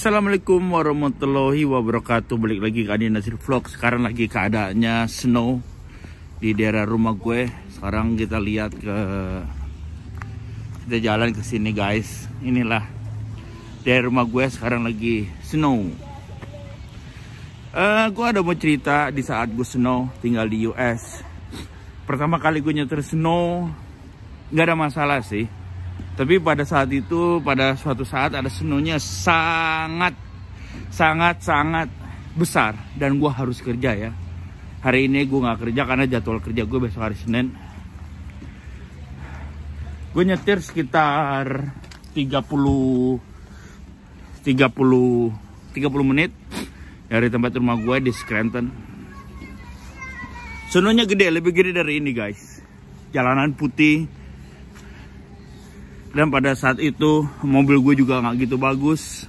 Assalamualaikum warahmatullahi wabarakatuh. Balik lagi ke Adi Nasir Vlog. Sekarang lagi keadaannya snow di daerah rumah gue. Sekarang kita lihat kita jalan ke sini guys. Inilah daerah rumah gue sekarang lagi snow. Gue ada mau cerita di saat gue snow tinggal di US. Pertama kali gue nyetir snow nggak ada masalah sih. Tapi pada saat itu, pada suatu saat ada snownya sangat besar. Dan gue harus kerja ya. Hari ini gue gak kerja karena jadwal kerja gue besok hari Senin. Gue nyetir sekitar 30 menit dari tempat rumah gue di Scranton. Snownya gede, lebih gede dari ini guys. Jalanan putih. Dan pada saat itu mobil gue juga nggak gitu bagus.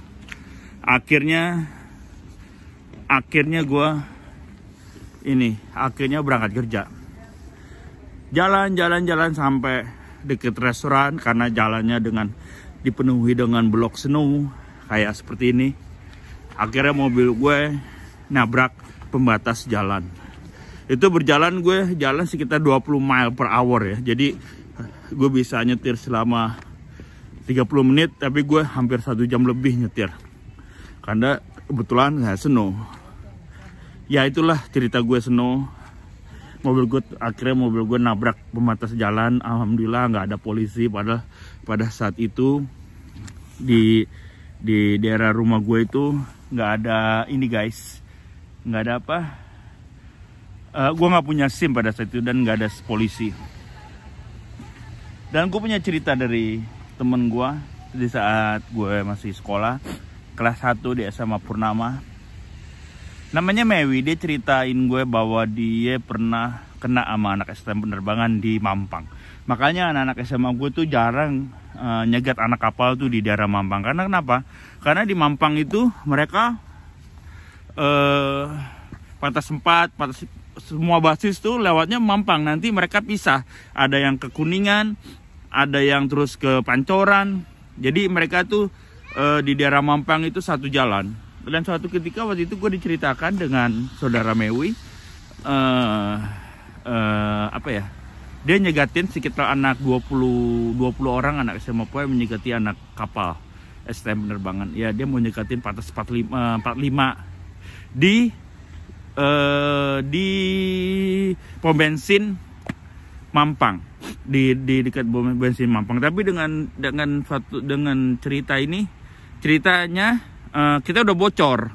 Akhirnya gue berangkat kerja. Jalan sampai deket restoran karena jalannya dipenuhi dengan blok snow kayak seperti ini. Akhirnya mobil gue nabrak pembatas jalan. Itu gue jalan sekitar 20 mile per hour ya. Jadi gue bisa nyetir selama 30 menit, tapi gue hampir 1 jam lebih nyetir karena kebetulan nggak snow. Ya itulah cerita gue snow. Akhirnya mobil gue nabrak pembatas jalan. Alhamdulillah nggak ada polisi. Padahal pada saat itu di daerah rumah gue itu nggak ada ini guys, nggak ada apa. Gue nggak punya SIM pada saat itu dan nggak ada polisi. Dan gue punya cerita dari temen gue di saat gue masih sekolah kelas 1 di SMA Purnama. Namanya Mewi. Dia ceritain gue bahwa dia pernah kena sama anak STM penerbangan di Mampang. Makanya anak-anak SMA gue tuh jarang nyegat anak kapal tuh di daerah Mampang. Karena kenapa? Karena di Mampang itu mereka Patas 4, semua basis tuh lewatnya Mampang. Nanti mereka pisah. Ada yang ke Kuningan, ada yang terus ke Pancoran. Jadi mereka tuh di daerah Mampang itu satu jalan. Dan suatu ketika waktu itu gue diceritakan dengan saudara Mewi, dia nyegatin sekitar anak 20 orang anak SMA Poe menyegati anak kapal STM penerbangan. Ya dia mau nyegatin Patas 45 di pom bensin Mampang, di dekat pom bensin Mampang. Tapi dengan ceritanya kita udah bocor.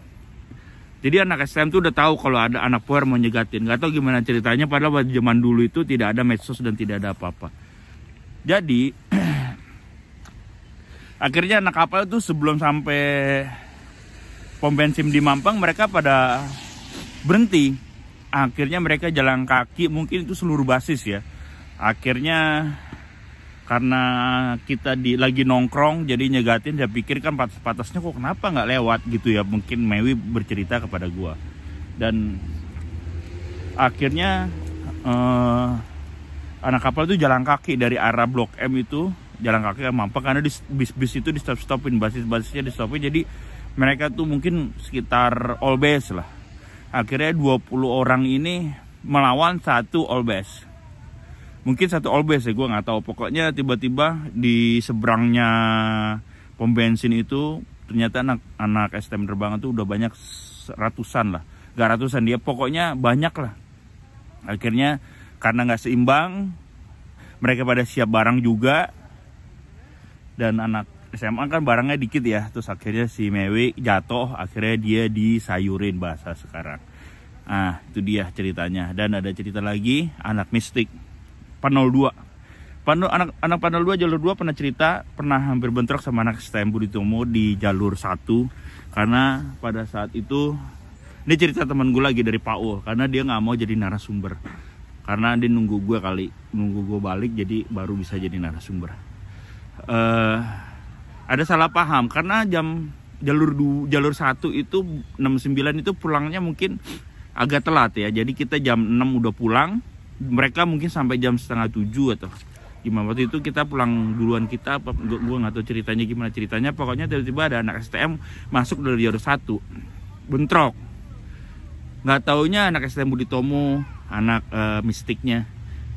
Jadi anak STM tuh udah tahu kalau ada anak puer mau nyegatin. Gak tahu gimana ceritanya, padahal pada zaman dulu itu tidak ada medsos dan tidak ada apa-apa. Jadi akhirnya anak kapal itu sebelum sampai pom bensin di Mampang mereka pada berhenti. Akhirnya mereka jalan kaki, mungkin itu seluruh basis ya. Akhirnya karena kita lagi nongkrong jadi nyegatin, saya pikir kan patasnya kok kenapa nggak lewat gitu ya. Mungkin Mewi bercerita kepada gua. Dan akhirnya anak kapal itu jalan kaki dari arah Blok M itu, jalan kaki ke Mampang karena bis itu di stopin, basis-basisnya di stopin. Jadi mereka tuh mungkin sekitar all base lah. Akhirnya 20 orang ini melawan satu all base. Mungkin satu all base ya, gue nggak tahu. Pokoknya tiba-tiba di seberangnya pom bensin itu ternyata anak STM penerbangan tuh udah banyak ratusan lah. Gak ratusan, dia pokoknya banyak lah. Akhirnya karena nggak seimbang, mereka pada siap barang juga. Dan anak SMA kan barangnya dikit ya. Terus akhirnya si Mewi jatuh, akhirnya dia disayurin bahasa sekarang. Nah itu dia ceritanya. Dan ada cerita lagi anak mistik Panel 2. Anak Panel 2 jalur 2 pernah hampir bentrok sama anak STM Budi Utomo di jalur 1. Karena pada saat itu, ini cerita teman gue lagi dari PAU, karena dia nggak mau jadi narasumber. Karena dia nunggu gue balik, jadi baru bisa jadi narasumber. Ada salah paham karena jalur 1 itu 69 itu pulangnya mungkin agak telat ya. Jadi kita jam 6 udah pulang. Mereka mungkin sampai jam setengah 7 atau Gimana waktu itu kita pulang duluan kita, gue nggak tahu gimana ceritanya. Pokoknya tiba-tiba ada anak STM masuk dari jalur 1, bentrok. Nggak taunya anak STM Budi Tomo, anak mistiknya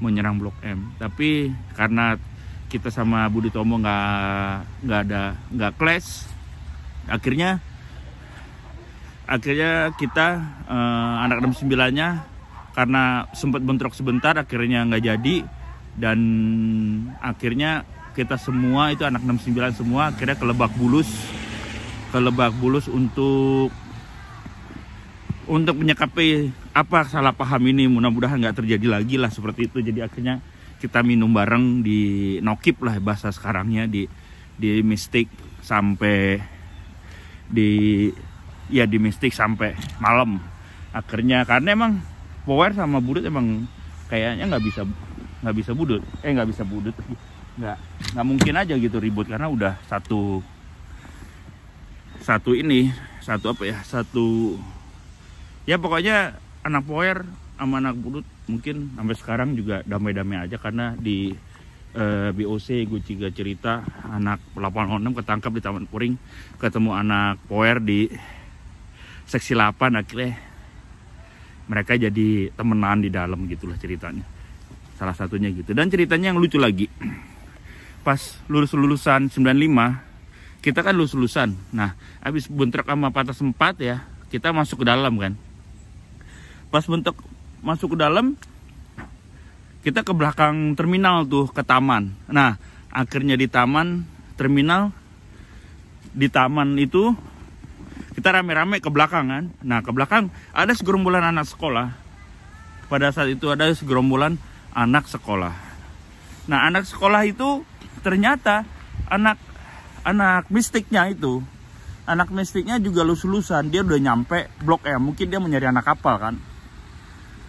mau nyerang Blok M. Tapi karena kita sama Budi Tomo nggak clash, akhirnya kita anak 69-nya karena sempat bentrok sebentar akhirnya nggak jadi. Dan akhirnya kita semua itu anak 69 semua akhirnya ke Lebak Bulus untuk menyikapi apa salah paham ini. Mudah-mudahan nggak terjadi lagi lah seperti itu. Jadi akhirnya kita minum bareng di Nokip lah bahasa sekarangnya, di Mistik sampai di Mistik sampai malam. Akhirnya karena emang Power sama Budut emang kayaknya nggak bisa budut, nggak mungkin aja gitu ribut karena udah satu ya pokoknya anak Power sama anak Budut mungkin sampai sekarang juga damai-damai aja karena di BOC gue juga cerita anak 86 ketangkap di Taman Puring, ketemu anak Power di seksi 8, akhirnya mereka jadi temenan di dalam gitulah ceritanya. Salah satunya gitu. Dan ceritanya yang lucu lagi, pas lulusan 95, kita kan lulusan. Nah, habis bentrok sama patah sempat ya, kita masuk ke dalam kan. Pas bentrok masuk ke dalam, kita ke belakang terminal tuh, ke taman. Nah, akhirnya di taman itu kita rame-rame ke belakang kan. Nah, ke belakang ada segerombolan anak sekolah. Pada saat itu ada segerombolan anak sekolah. Nah, anak sekolah itu ternyata anak mistiknya itu. Anak mistiknya juga lulusan, dia udah nyampe Blok M. Mungkin dia mencari anak kapal kan.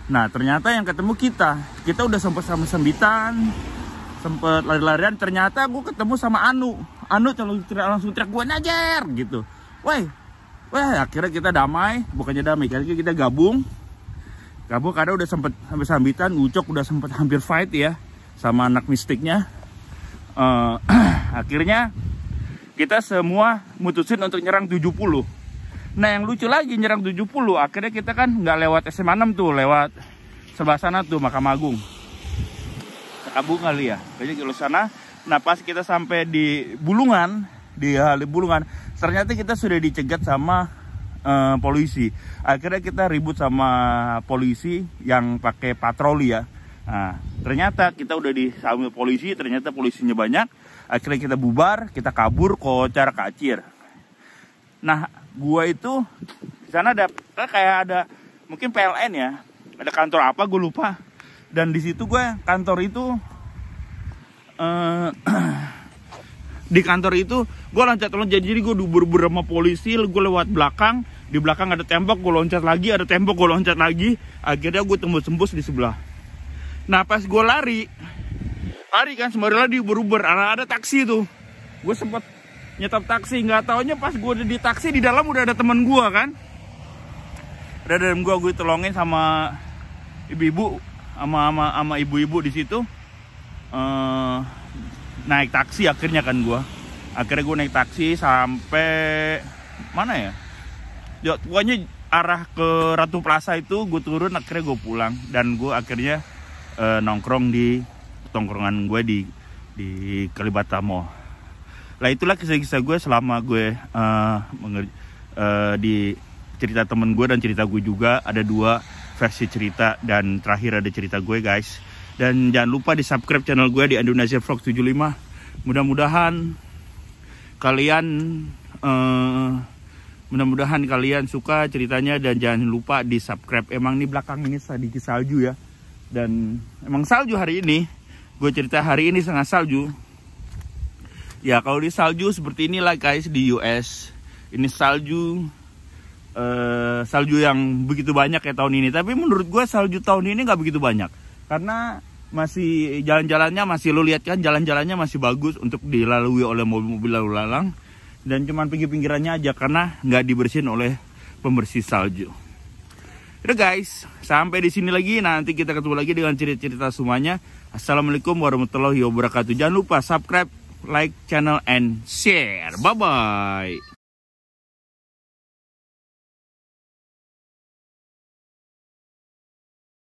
Nah, ternyata yang ketemu kita udah sempat sama sembitan, sempet lari-larian. Ternyata gue ketemu sama Anu langsung teriak gue Najer gitu. Wah, akhirnya kita damai, bukannya damai, akhirnya kita gabung karena udah sempet sampai sambitan. Ucok udah sempet hampir fight ya sama anak mistiknya. Akhirnya kita semua mutusin untuk nyerang 70. Nah, yang lucu lagi nyerang 70, akhirnya kita kan nggak lewat SMA 6 tuh, lewat sebelah sana tuh Mahkamah Agung. Kabung kali ya, kayaknya ke sana. Nah, pas kita sampai di Bulungan, ternyata kita sudah dicegat sama polisi. Akhirnya kita ribut sama polisi yang pakai patroli ya. Nah, ternyata kita udah disambut polisi, ternyata polisinya banyak. Akhirnya kita bubar, kita kabur kocar kacir. Nah, gua itu di sana ada kayak ada mungkin PLN ya, ada kantor apa gue lupa. Dan di situ gue kantor itu di kantor itu gue loncat-loncat, jadi gue dubur-bur sama polisi. Gue lewat belakang, di belakang ada tembok, gue loncat lagi, ada tembok, gue loncat lagi. Akhirnya gue tembus-tembus di sebelah. Nah, pas gue lari kan sembari lari dubur-bur, ada taksi tuh. Gue sempet nyetop taksi, nggak taunya pas gue udah di taksi, di dalam udah ada temen gue kan. Ada temen gue tolongin sama ibu-ibu, sama ibu-ibu di situ. Naik taksi akhirnya kan gue naik taksi sampai mana ya? Pokoknya arah ke Ratu Plaza itu gue turun, akhirnya gue pulang. Dan gue akhirnya nongkrong di tongkrongan gue di Kalibata Mall. Lah, itulah kisah-kisah gue selama gue di cerita temen gue dan cerita gue juga. Ada 2 versi cerita dan terakhir ada cerita gue guys. Dan jangan lupa di subscribe channel gue di Indonesia Vlog 75. Mudah-mudahan kalian suka ceritanya. Dan jangan lupa di subscribe. Emang nih belakang ini sedikit salju ya. Dan emang salju hari ini. Gue cerita hari ini setengah salju. Ya, kalau di salju seperti inilah guys di US. Ini salju yang begitu banyak ya tahun ini. Tapi menurut gue salju tahun ini nggak begitu banyak. Karena masih jalan-jalannya, masih lo lihat kan, jalan-jalannya masih bagus untuk dilalui oleh mobil-mobil lalu lalang. Dan cuman pinggir-pinggirannya aja karena nggak dibersihin oleh pembersih salju. Udah guys, sampai di sini lagi. Nanti kita ketemu lagi dengan cerita-cerita semuanya. Assalamualaikum warahmatullahi wabarakatuh. Jangan lupa subscribe, like channel, and share. Bye-bye.